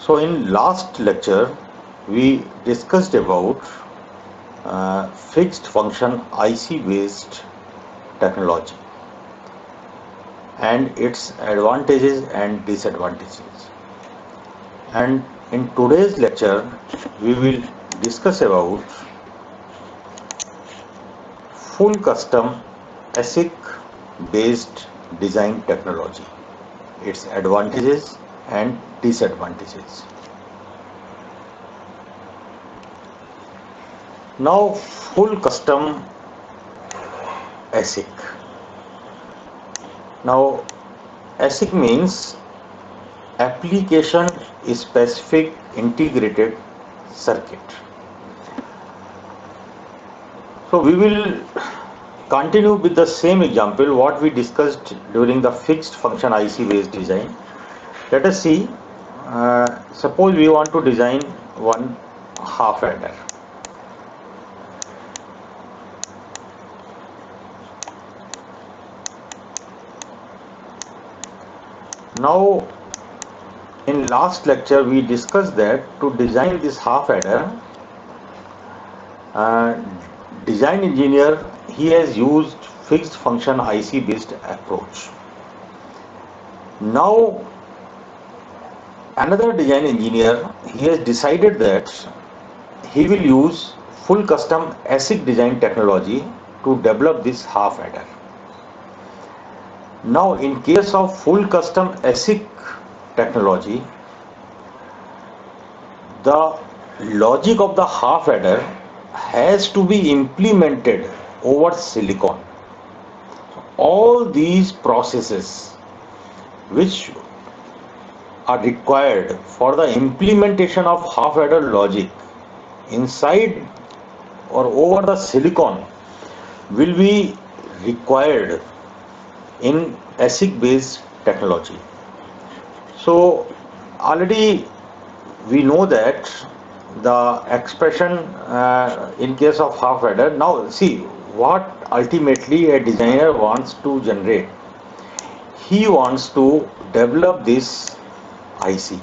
So in last lecture we discussed about fixed function IC based technology and its advantages and disadvantages. And in today's lecture we will discuss about full custom ASIC based design technology, its advantages and disadvantages. Now, full custom ASIC. Now, ASIC means application specific integrated circuit. So, we will continue with the same example what we discussed during the fixed function IC based design. Let us see, suppose we want to design one half adder. Now, in last lecture we discussed that to design this half adder, design engineer he has used fixed function IC based approach. Now, another design engineer he has decided that he will use full custom ASIC design technology to develop this half adder. Now, in case of full custom ASIC technology, the logic of the half adder has to be implemented over silicon. All these processes which are required for the implementation of half adder logic inside or over the silicon will be required in ASIC based technology. So already we know that the expression in case of half adder. Now see what ultimately a designer wants to generate. He wants to develop this IC,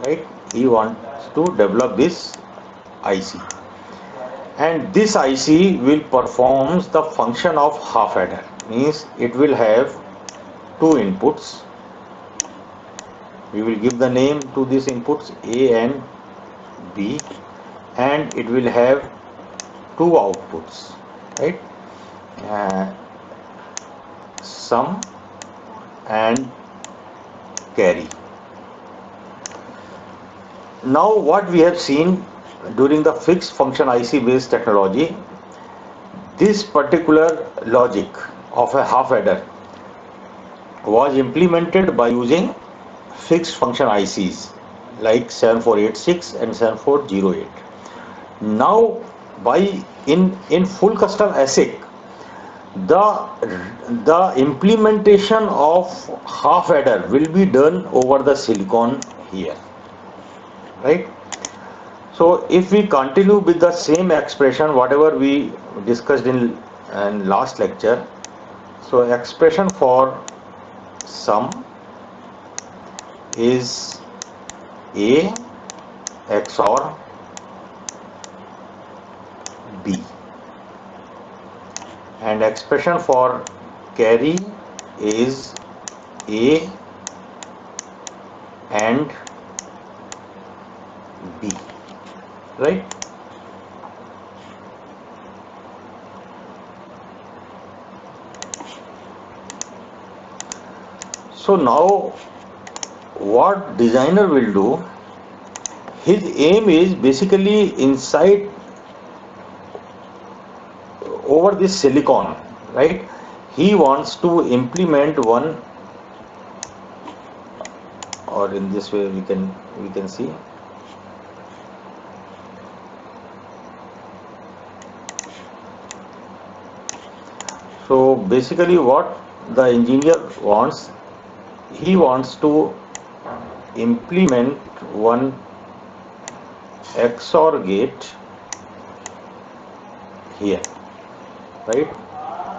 right? He wants to develop this IC, and this IC will perform the function of half adder, means it will have two inputs. We will give the name to these inputs A and B, and it will have two outputs, right? Sum and carry. Now what we have seen during the fixed function IC based technology, this particular logic of a half adder was implemented by using fixed function ICs like 7486 and 7408. Now in full custom ASIC, the implementation of half adder will be done over the silicon here, right? So if we continue with the same expression whatever we discussed in last lecture, so expression for sum is A XOR B, and expression for carry is A and B, right? So now what designer will do, his aim is basically inside over this silicon, right? He wants to implement one, or in this way we can see. So basically what the engineer wants, he wants to implement one XOR gate here, right?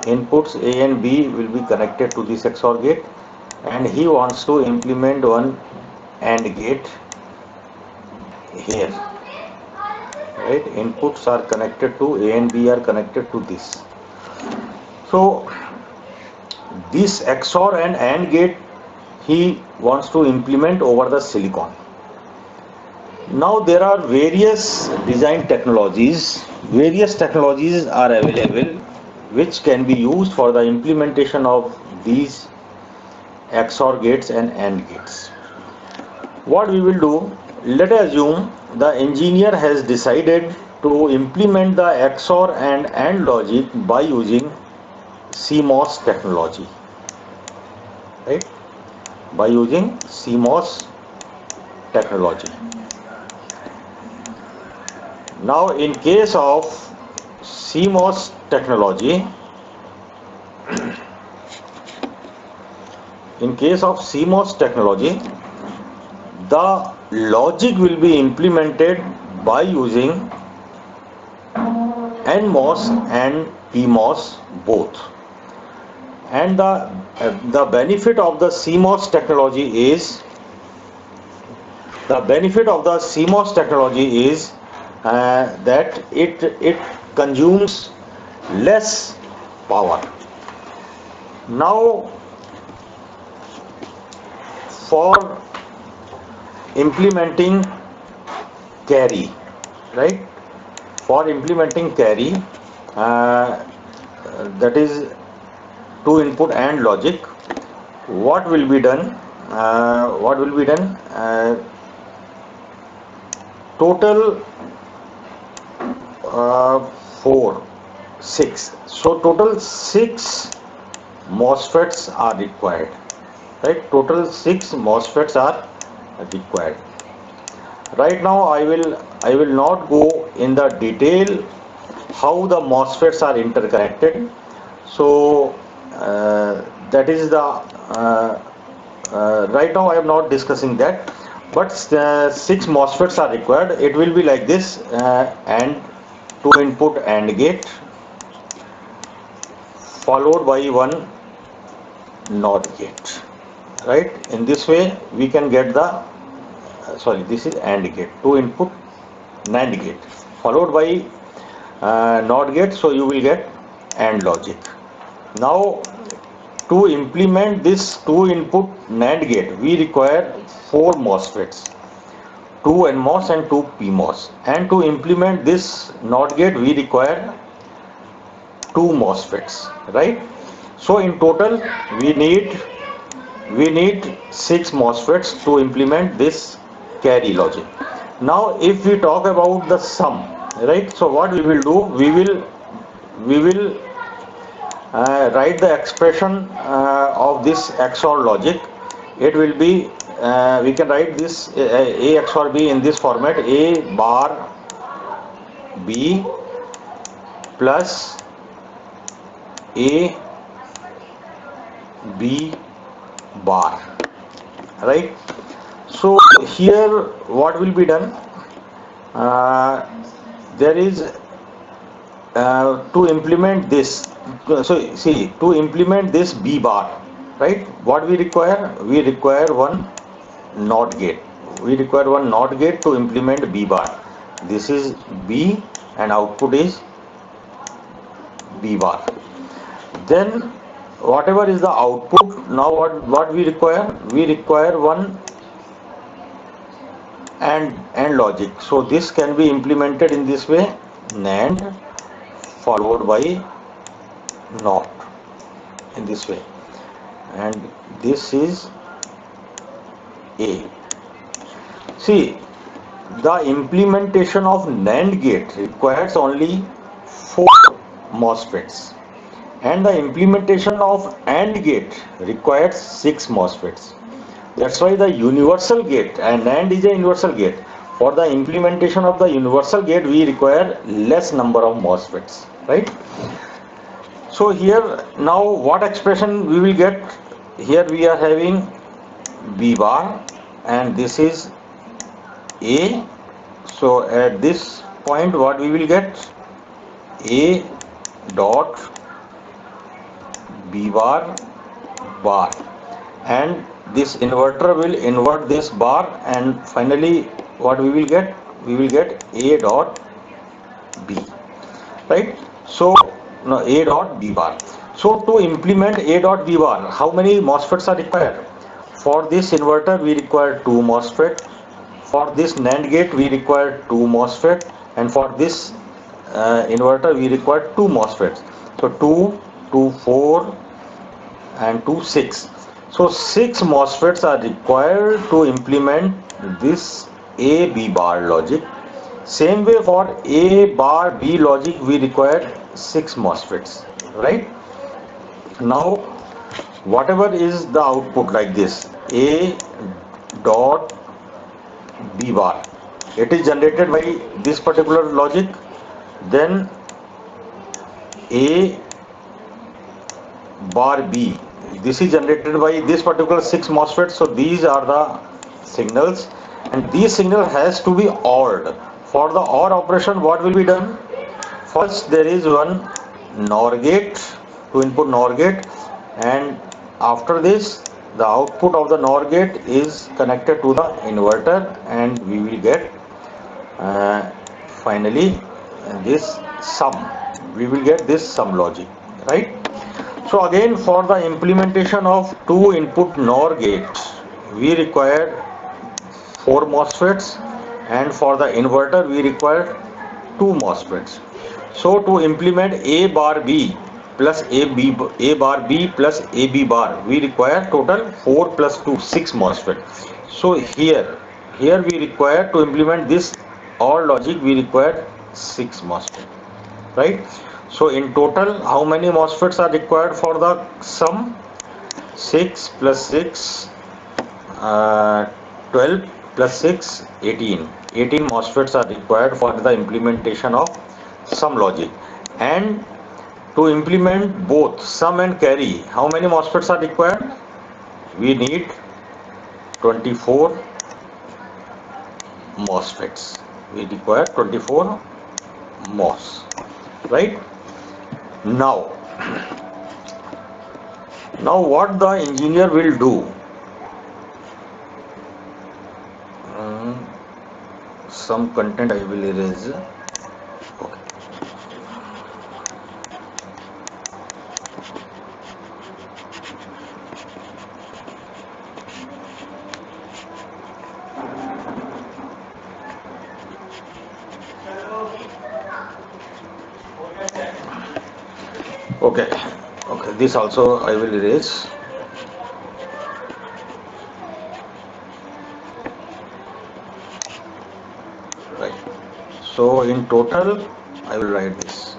Inputs A and B will be connected to this XOR gate, and he wants to implement one AND gate here, right? Inputs are connected to A and B are connected to this. So this XOR and AND gate he wants to implement over the silicon. Now there are various design technologies. Various technologies are available which can be used for the implementation of these XOR gates and AND gates. What we will do, let us assume the engineer has decided to implement the XOR and AND logic by using CMOS technology, right? By using CMOS technology. Now in case of CMOS technology, the logic will be implemented by using NMOS and PMOS both. And the benefit of the CMOS technology is that it consumes less power. Now for implementing carry, right? For implementing carry, that is two input AND logic, what will be done? Total 6. So total 6 MOSFETs are required, right? Total 6 MOSFETs are required. Right now I will not go in the detail how the MOSFETs are interconnected. So that is the right now I am not discussing that, but 6 MOSFETs are required. It will be like this, and 2 input AND gate followed by 1 NOT gate, right? In this way we can get the this is AND gate, 2 input NAND gate followed by NOT gate, so you will get AND logic. Now to implement this 2 input NAND gate we require 4 MOSFETs, 2 NMOS and 2 PMOS, and to implement this NOT gate we require 2 MOSFETs, right? So in total we need 6 MOSFETs to implement this carry logic. Now if we talk about the sum, right? So what we will do, we will write the expression of this XOR logic. It will be we can write this A XOR B in this format: A bar B plus A B bar, right? So here what will be done, there is to implement this, so see, to implement this B bar, right, what we require one NOT gate. We require one NOT gate to implement B bar. This is B and output is B bar. Then whatever is the output, now what we require one AND logic. So this can be implemented in this way: NAND followed by NOT, in this way, and this is A. See, the implementation of NAND gate requires only 4 MOSFETs, and the implementation of AND gate requires 6 MOSFETs. That's why the universal gate, and NAND is a universal gate. For the implementation of the universal gate we require less number of MOSFETs, right? So here now what expression we will get? Here we are having B bar and this is A. So at this point what we will get? A dot B bar bar, and this inverter will invert this bar, and finally what we will get? We will get A dot B, right? So now A dot B bar. So to implement A dot B bar, how many MOSFETs are required? For this inverter, we require two MOSFET. For this NAND gate, we require two MOSFET, and for this inverter, we require two MOSFETs. So 2, 2, 4, and 2, 6. So 6 MOSFETs are required to implement this A B bar logic. Same way for A bar B logic, we require 6 MOSFETs, right? Now, whatever is the output like this, A dot B bar, it is generated by this particular logic. Then A bar B, this is generated by this particular 6 MOSFETs. So these are the signals, and these signal has to be ORed. For the OR operation, what will be done? First, there is one NOR gate, to input NOR gate, and after this, the output of the NOR gate is connected to the inverter, and we will get finally this sum. We will get this sum logic, right? So again, for the implementation of two input NOR gates, we require 4 MOSFETs, and for the inverter we require 2 MOSFETs. So to implement A bar B plus A bar B plus AB bar, we require total 4 plus 2, 6 MOSFET. So here we require to implement this OR logic, we require 6 MOSFET, right? So in total, how many MOSFETs are required for the sum? 6 plus 6, 12 plus 6, 18. 18 MOSFETs are required for the implementation of sum logic. And to implement both sum and carry, how many MOSFETs are required? We need 24 MOSFETs. We require 24 MOS, right? Now, what the engineer will do? Some content I will erase. Okay. Okay. Okay. This also I will erase. Right. So in total, I will write this.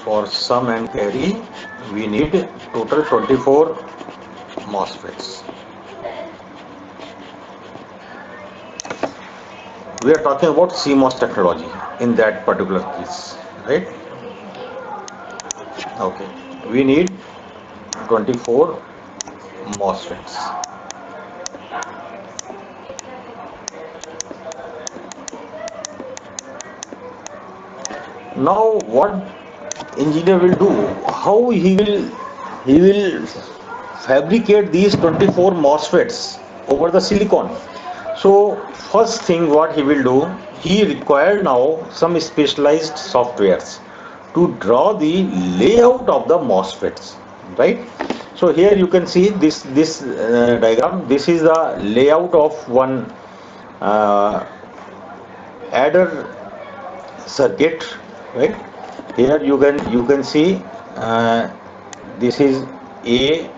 For sum and carry, we need total 24 MOSFETs. We are talking about CMOS technology in that particular case, right? Okay. We need 24 MOSFETs. Now what engineer will do? How he will fabricate these 24 MOSFETs over the silicon? So first thing what he will do, he required now some specialized softwares to draw the layout of the MOSFETs, right? So here you can see this diagram. This is the layout of one uh, adder circuit, right? Here you can see this is A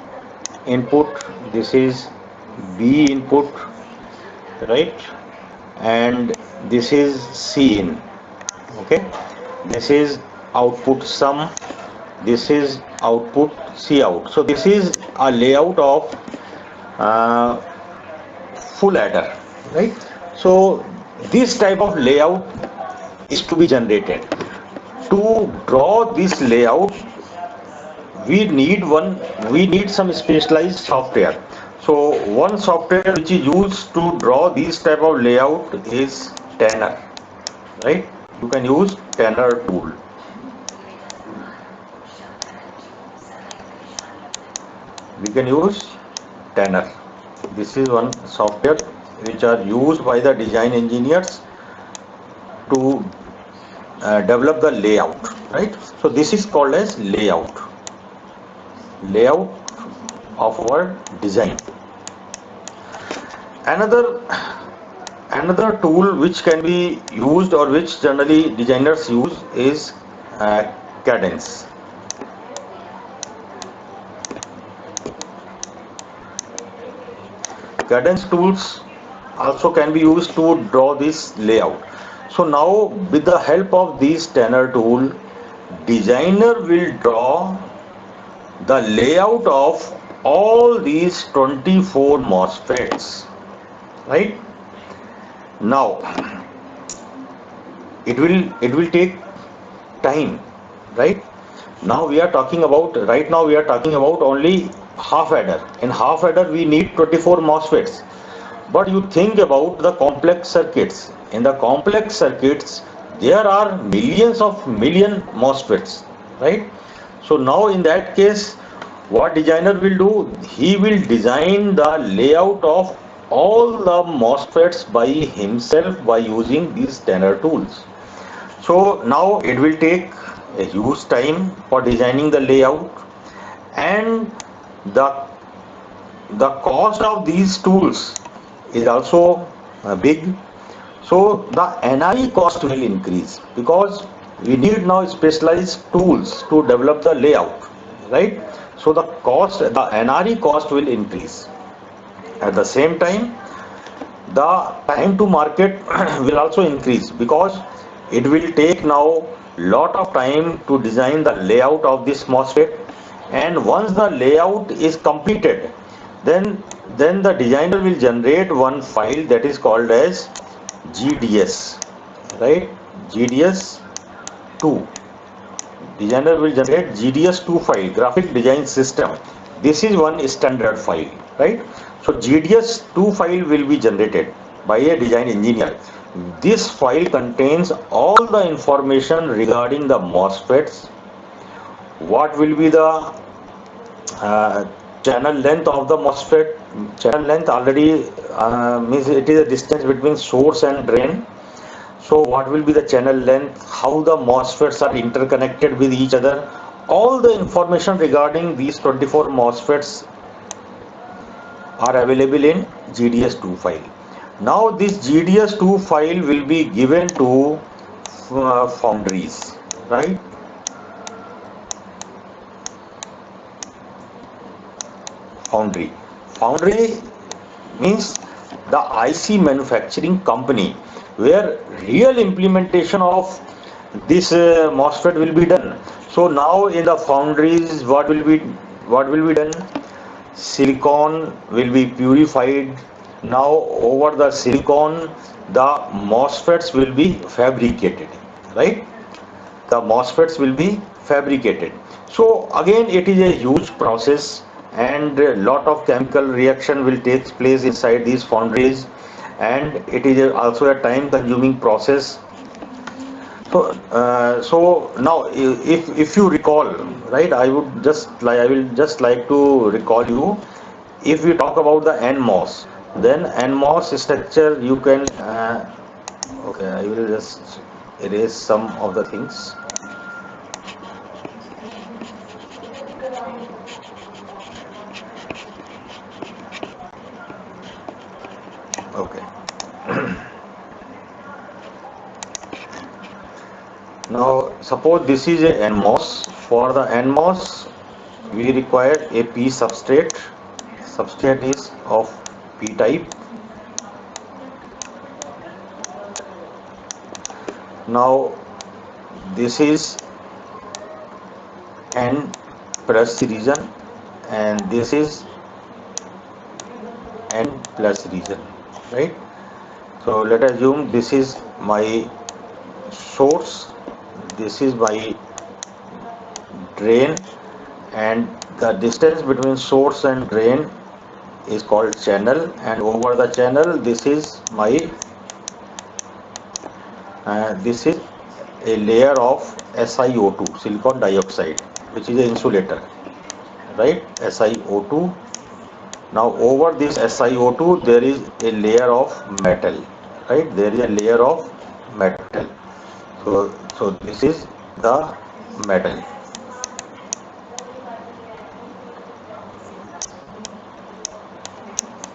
input, this is B input, right? And this is C in. Okay, this is output sum, this is output C out. So this is a layout of uh, full adder, right? So this type of layout is to be generated. To draw this layout, we need some specialized software. So one software which is used to draw this type of layout is Tanner, right? You can use Tanner tool. We can use Tanner. This is one software which are used by the design engineers to develop the layout, right? So this is called as layout of our design. Another another tool which can be used or which generally designers use is uh, Cadence. Cadence tools also can be used to draw this layout. So now with the help of this Tanner tool, designer will draw the layout of all these 24 MOSFETs, right? Now it will take time, right? Now we are talking about only half adder. In half adder we need 24 MOSFETs. But you think about the complex circuits. In the complex circuits, there are million MOSFETs, right? So now in that case, what designer will do? He will design the layout of all the MOSFETs by himself by using these Tanner tools. So now it will take a huge time for designing the layout, and the the cost of these tools is also big. So the NRE cost will increase because we need now specialized tools to develop the layout, right? So the NRE cost will increase. At the same time, the time to market will also increase because it will take now lot of time to design the layout of this MOSFET, and once the layout is completed, then the designer will generate one file that is called as GDS, right? GDS2. Designer will generate GDS2 file, graphic design system. This is one standard file, right? So GDS2 file will be generated by a design engineer. This file contains all the information regarding the MOSFETs, what will be the uh, channel length of the MOSFET. Channel length already means it is a distance between source and drain. So what will be the channel length, how the MOSFETs are interconnected with each other, all the information regarding these 24 MOSFETs are available in GDS2 file. Now this GDS2 file will be given to foundries, right? Foundry. Foundry means the IC manufacturing company where real implementation of this MOSFET will be done. So now in the foundries, what will be done? Silicon will be purified. Now over the silicon, the MOSFETs will be fabricated, right? The MOSFETs will be fabricated. So again, it is a huge process, and a lot of chemical reaction will take place inside these foundries, and it is also a time consuming process. So now if you recall, right, I will just like to recall you. If we talk about the NMOS, then NMOS structure you can okay, I will just erase some of the things. Okay. Now suppose this is a NMOS. For the NMOS, we require a P substrate. Substrate is of P type. Now this is N plus region, and this is N plus region, right? So let us assume this is my source, this is my drain, and the distance between source and drain is called channel, and over the channel this is a layer of SiO2, silicon dioxide, which is an insulator, right? SiO2 Now over this SiO2 there is a layer of metal, right? There is a layer of metal. So this is the metal.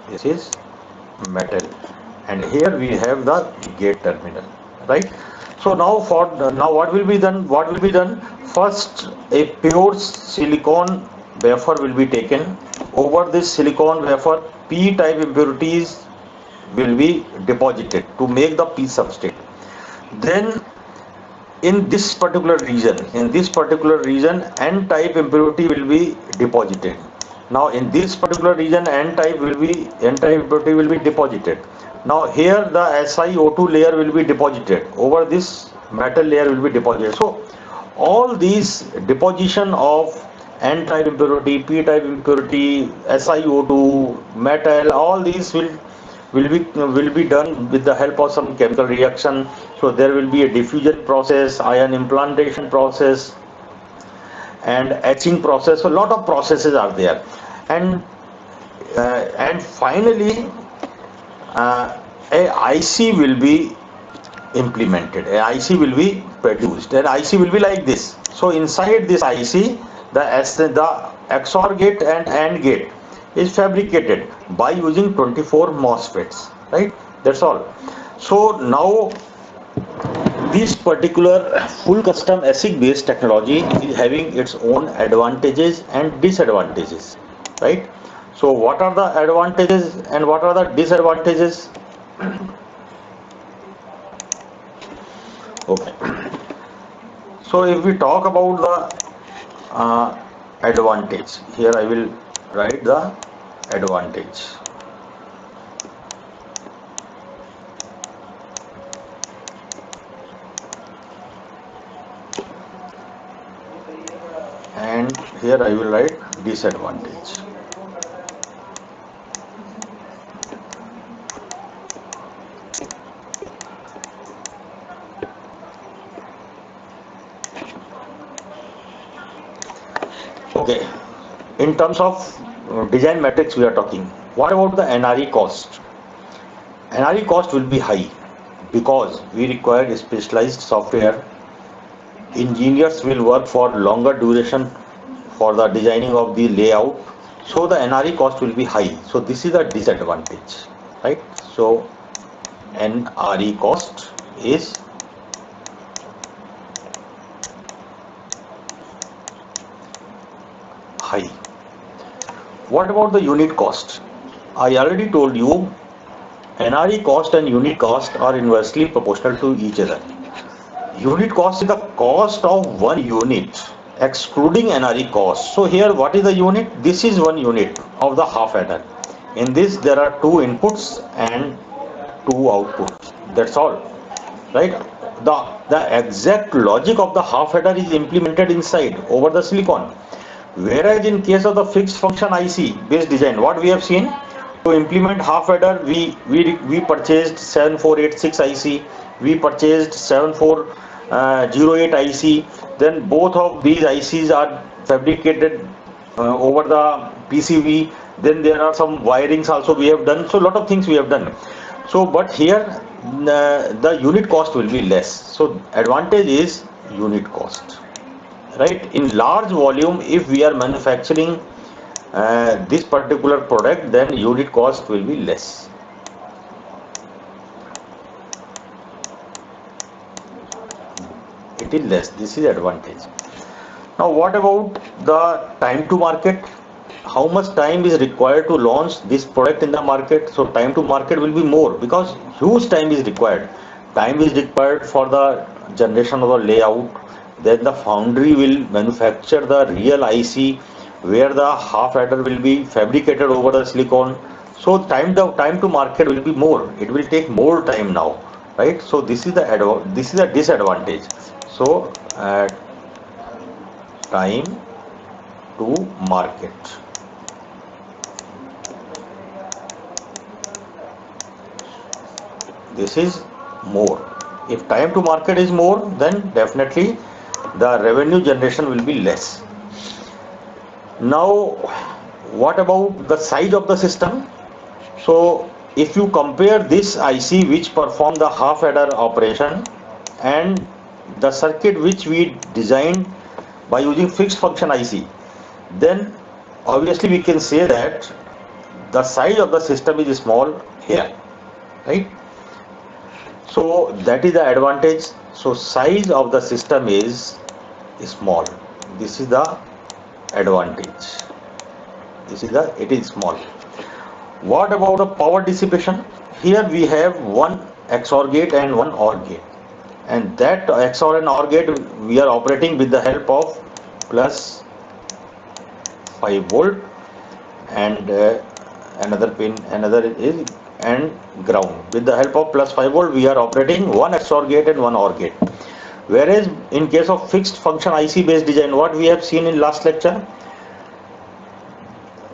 This is metal, and here we have the gate terminal, right? So now now what will be done? What will be done? First, a pure silicon wafer will be taken. Over this silicon wafer, p-type impurities will be deposited to make the p substrate. Then in this particular region, n-type impurity will be deposited. Now in this particular region, n-type impurity will be deposited. Now here the SiO2 layer will be deposited. Over this metal layer will be deposited. So all these deposition of n-type impurity, p-type impurity, SiO2, metal, all these will be done with the help of some chemical reaction. So there will be a diffusion process, ion implantation process, and etching process. So a lot of processes are there, and finally a IC will be implemented. A IC will be produced. An IC will be like this. So inside this IC, the XOR gate and AND gate is fabricated by using 24 MOSFETs, right? That's all. So now this particular full custom ASIC based technology is having its own advantages and disadvantages, right? So what are the advantages and what are the disadvantages? Okay. So if we talk about the advantage, here I will write the advantage. And here I will write disadvantage. Okay, in terms of design metrics we are talking. What about the NRE cost? NRE cost will be high because we require specialized software. Engineers will work for longer duration for the designing of the layout. So the NRE cost will be high. So this is a disadvantage, right? So NRE cost is high. What about the unit cost? I already told you NRE cost and unit cost are inversely proportional to each other. Unit cost is the cost of one unit excluding NRE cost. So here what is the unit? This is one unit of the half adder. In this there are two inputs and two outputs. That's all, right? The exact logic of the half adder is implemented inside over the silicon. Whereas in case of the fixed function IC based design, what we have seen, to implement half adder, we purchased 7486 IC, we purchased 7408 IC. Then both of these ICs are fabricated over the PCB. Then there are some wirings also we have done. So a lot of things we have done. So but here the unit cost will be less. So advantage is unit cost, right? In large volume, if we are manufacturing this particular product, then unit cost will be less. It is less. This is advantage. Now what about the time to market? How much time is required to launch this product in the market? So time to market will be more because huge time is required. Time is required for the generation of the layout. Then the foundry will manufacture the real IC where the half adder will be fabricated over the silicon. So time to market will be more. It will take more time now, right? So this is the disadvantage. So time to market. This is more. If time to market is more, then definitely the revenue generation will be less. Now what about the size of the system? So if you compare this IC which perform the half adder operation and the circuit which we designed by using fixed function IC, then obviously we can say that the size of the system is small here, right? So that is the advantage. So size of the system is small. This is the advantage. It is small. What about the power dissipation? Here we have one XOR gate and one OR gate, and that XOR and OR gate we are operating with the help of plus 5 volt and another pin, another is and ground. With the help of plus 5 volt we are operating one XOR gate and one OR gate. Whereas in case of fixed function IC based design, what we have seen in last lecture,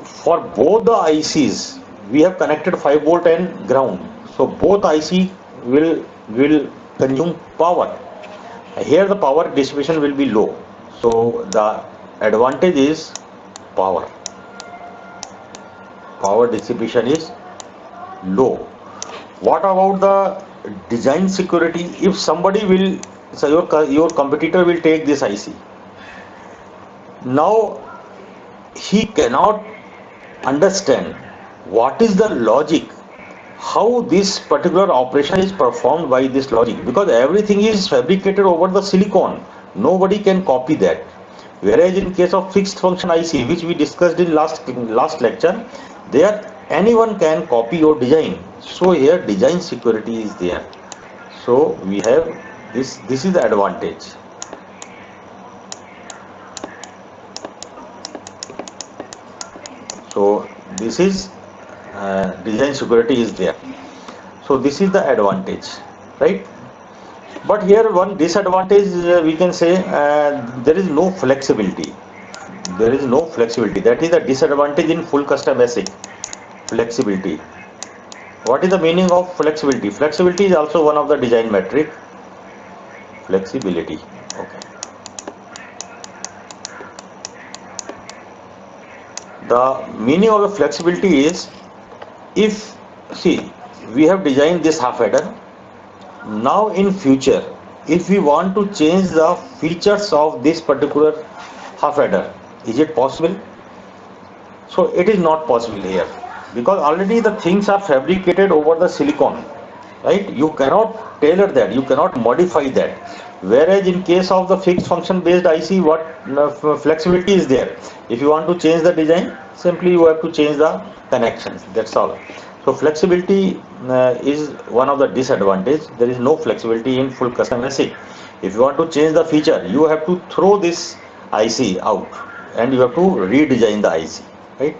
for both the ICs we have connected 5 volt and ground, so both IC will consume power. Here the power dissipation will be low, so the advantage is power dissipation is low. What about the design security? If somebody will, so your competitor will take this IC, now he cannot understand what is the logic, how this particular operation is performed by this logic, because everything is fabricated over the silicon, nobody can copy that. Whereas in case of fixed function IC which we discussed in last lecture, there anyone can copy your design, so here design security is there. So we have this is the advantage. So this is design security is there. So this is the advantage, right? But here one disadvantage we can say, there is no flexibility. There is no flexibility. That is the disadvantage in full custom ASIC. Flexibility. What is the meaning of flexibility? Flexibility is also one of the design metric. Flexibility. Okay. The meaning of the flexibility is, if see we have designed this half adder, now in future if we want to change the features of this particular half adder, is it possible? So it is not possible here, because already the things are fabricated over the silicon, right? You cannot tailor that, you cannot modify that. Whereas in case of the fixed function based IC, what flexibility is there? If you want to change the design, simply you have to change the connections, that's all. So flexibility is one of the disadvantage. There is no flexibility in full custom ASIC. If you want to change the feature, you have to throw this IC out and you have to redesign the IC, right?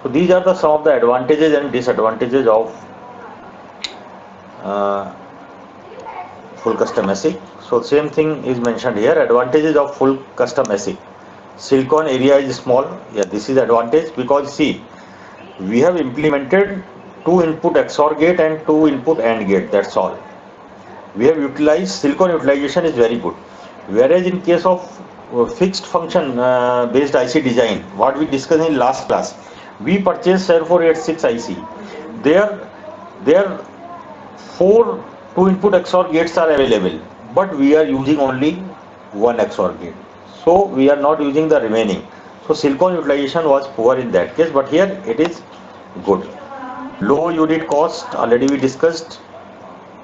So these are the some of the advantages and disadvantages of full custom ASIC. So same thing is mentioned here. Advantages of full custom ASIC: silicon area is small. Yeah, this is advantage, because see, we have implemented 2 input XOR gate and 2 input AND gate. That's all. We have utilized, silicon utilization is very good. Whereas in case of fixed function based IC design, what we discussed in last class, we purchased 7486 IC. There 4 2 input XOR gates are available, but we are using only one XOR gate, so we are not using the remaining. So silicon utilization was poor in that case, but here it is good. Low unit cost, already we discussed.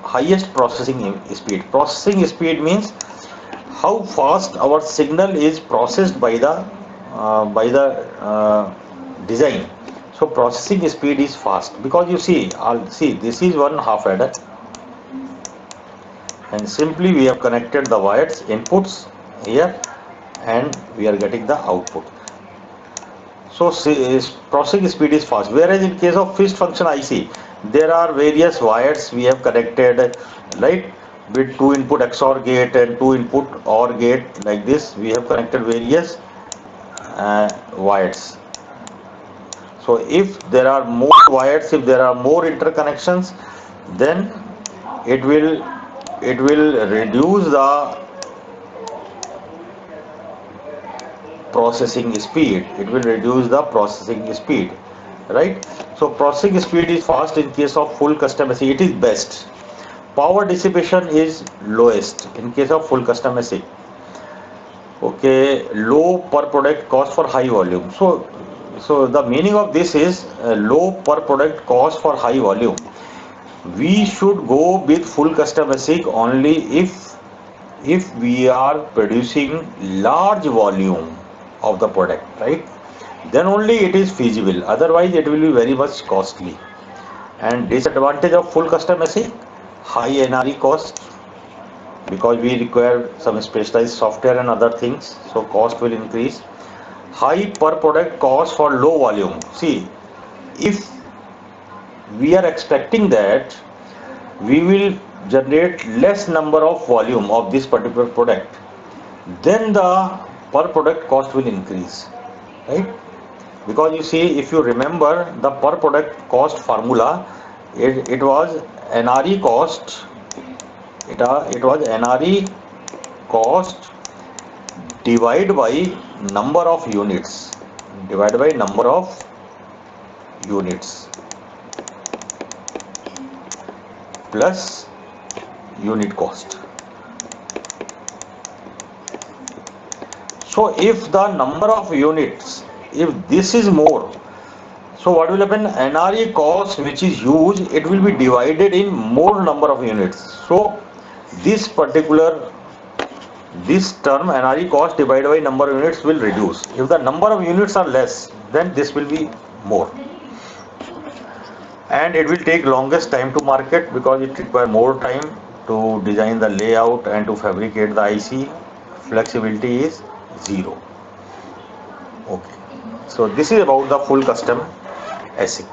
Highest processing speed. Processing speed means how fast our signal is processed by the design. So processing speed is fast, because you see, see this is one half adder, and simply we have connected the wires inputs here and we are getting the output. So processing speed is fast. Whereas in case of fixed function IC, there are various wires we have connected, right, with 2 input XOR gate and 2 input OR gate. Like this we have connected various wires. So if there are more wires, if there are more interconnections, then it will reduce the processing speed. It will reduce the processing speed, right? So processing speed is fast in case of full custom ASIC. It is best. Power dissipation is lowest in case of full custom ASIC. Okay, low per product cost for high volume. So the meaning of this is low per product cost for high volume. We should go with full custom ASIC only if we are producing large volume of the product, right? Then only it is feasible. Otherwise, it will be very much costly. And disadvantage of full custom ASIC, high NRE cost, because we require some specialized software and other things, so cost will increase. High per product cost for low volume. See, if we are expecting that we will generate less number of volume of this particular product, then the per product cost will increase, right? Because you see, if you remember the per product cost formula, it was NRE cost, it was NRE cost divided by number of units, divided by number of units plus unit cost. So if the number of units, if this is more, so what will happen? NRE cost which is used, it will be divided in more number of units. So this particular, this term NRE cost divided by number of units will reduce. If the number of units are less, then this will be more. And it will take longest time to market because it requires more time to design the layout and to fabricate the IC. Flexibility is zero. Okay. So this is about the full custom ASIC.